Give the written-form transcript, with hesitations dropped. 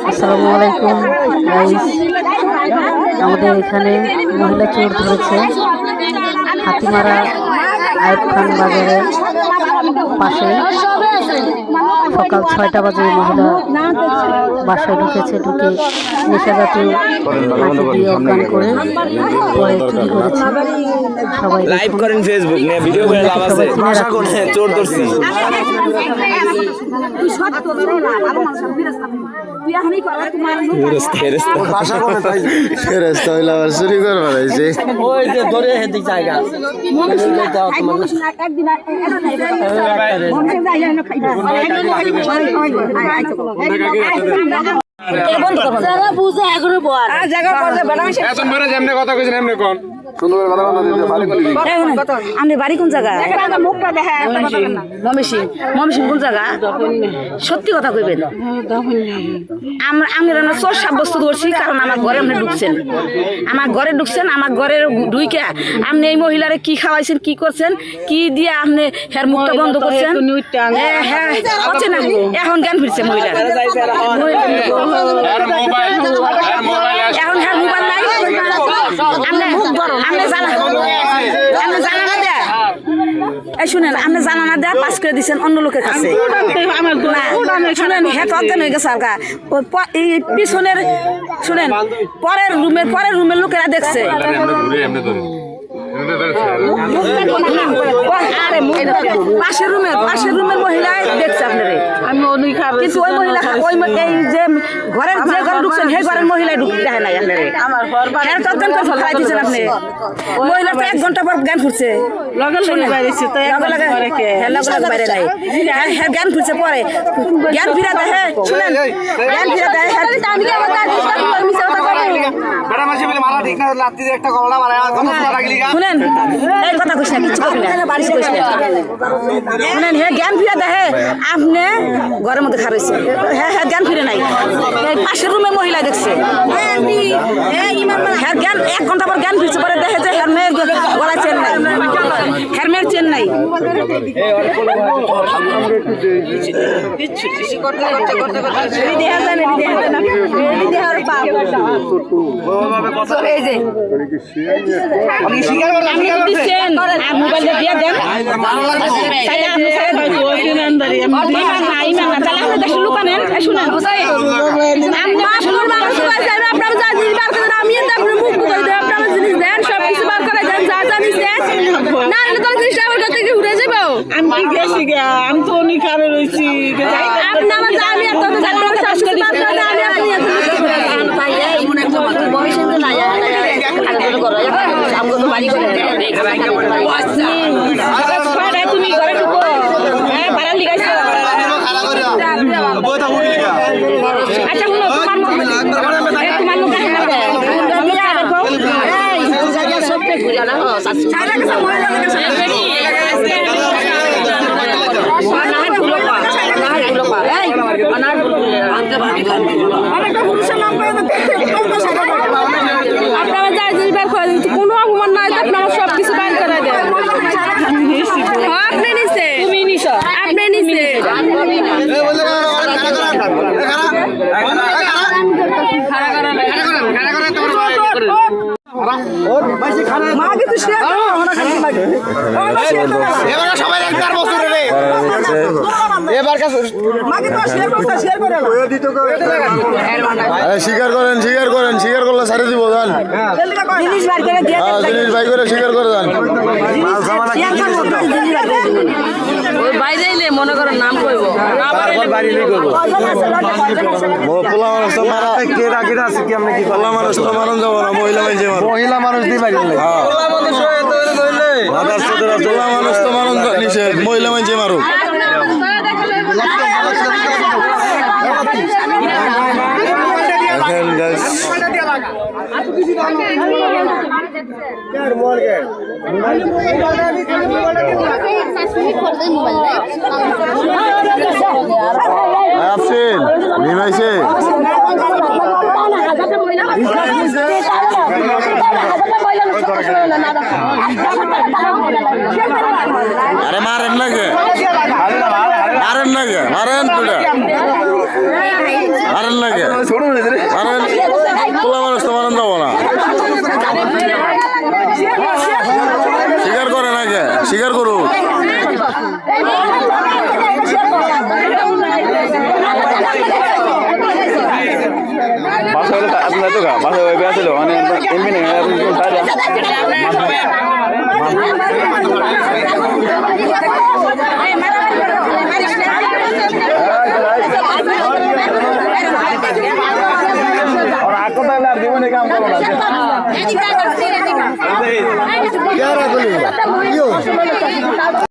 আসসালামু আলাইকুম গাইস, আমাদের এখানে মহিলা চোর ধরেছে হাতিমারা আইব খান বাজারের পাশে। সকাল 6টা বাজে মহিলা বাসায় ঢুকেছে, ঢুকে নেশা জাতীয় মাটি দিয়ে অজ্ঞান করে পরে চুরি করেছে। সবাই লাইভ করেন, ফেসবুক নিয়ে ভিডিও করে লাভ আছে, ভাষা কোনে চোর ধরছি। ফেরেস্তা হইলে আবার চুরি করবা রয়েছে। ওই যে ধরে হেদিক জায়গা আপনি বাড়ি কোন জায়গা? ময়মনসিং। ময়মনসিং কোন জায়গা? সত্যি কথা কইবেন। আমি চোর সাব্যস্ত করছি, কারণ আমার ঘরে আপনি ঢুকছেন, আমার ঘরে ঢুকছেন, আমার ঘরে ঢুইকে আপনি এই মহিলারে কি খাওয়াইছেন, কি করছেন, কি দিয়ে আপনি হের মুখটা বন্ধ করছেন। হ্যাঁ হচ্ছে না, এখন জ্ঞান ফিরছে মহিলার। এখন হ্যাঁ মোবাইল নাই, শুনেন আপনি জানা না দেয়া পাস করে দিচ্ছেন অন্য লোকের কাছে। শুনেন হ্যাঁ অজ্ঞান হয়ে গেছে আলগা পিছনের। শুনেন পরের রুমের লোকেরা দেখছে। পাশের রুমের মহিলায় দেখছে আপনারে, কিন্তু ওই মহিলা এই যে ঘরে ঢুকছেন সেই ঘরের মহিলায় দেখে নাই আপনারে। আপনি মহিলা তো 1 ঘন্টা পর জ্ঞান ফুটছে, বাইরে নাই জ্ঞান ফুটছে, পরে জ্ঞান ফিরা দেখে। শুনেন জ্ঞান ফিরা দেখে শুনেন এই কথা কইস না, কিছু কইস না, শুনেন হ্যাঁ জ্ঞান ফিরে দেখে আপনি ঘরের মধ্যে খারাইছে। হ্যাঁ জ্ঞান ফিরে নাই, পাশের রুমের মহিলা দেখছে। হ্যাঁ জ্ঞান 1 ঘন্টা পর জ্ঞান ফিরছে, পরে দেখে যে হ্যার মেয়ের গলা চেন নাই, হ্যার মেয়ের চেন নাই। আমি তো অনেক খারাপ রয়েছি। আপনারা যাই জিনিস বের করে কোনো অপমান নাই, আপনারা সব কিছু বের করে দেন। আপনি নিছে, তুমি নিছ, আপনি নিছে। স্বীকার করেন, স্বীকার করলে ছাড়ে দিব। জিনিস বাই করে স্বীকার করে দেন। বাইরে মনে করেন নাম কইব, পোলা মানুষ তো মারা, পোলা মানুষ তো মারণ যাবো না, মহিলা মানুষ দিয়ে পারি। পোলা মানুষ তো মারণ নিষেধ, মহিলা মানুষে মারুক। আফসিন নিমাইছে আরে মারেন নাকি মারেন নাকি মারেন তুলে মারেন নাকি মারেন তোলা মানুষ তো মারেন যাবো না স্বীকার করে নাকি স্বীকার করুক Masa itu tak ada tu kan? Masa biasa tu, ane ini ni harus saja. Orang aku tak lihat di mana kamu kalau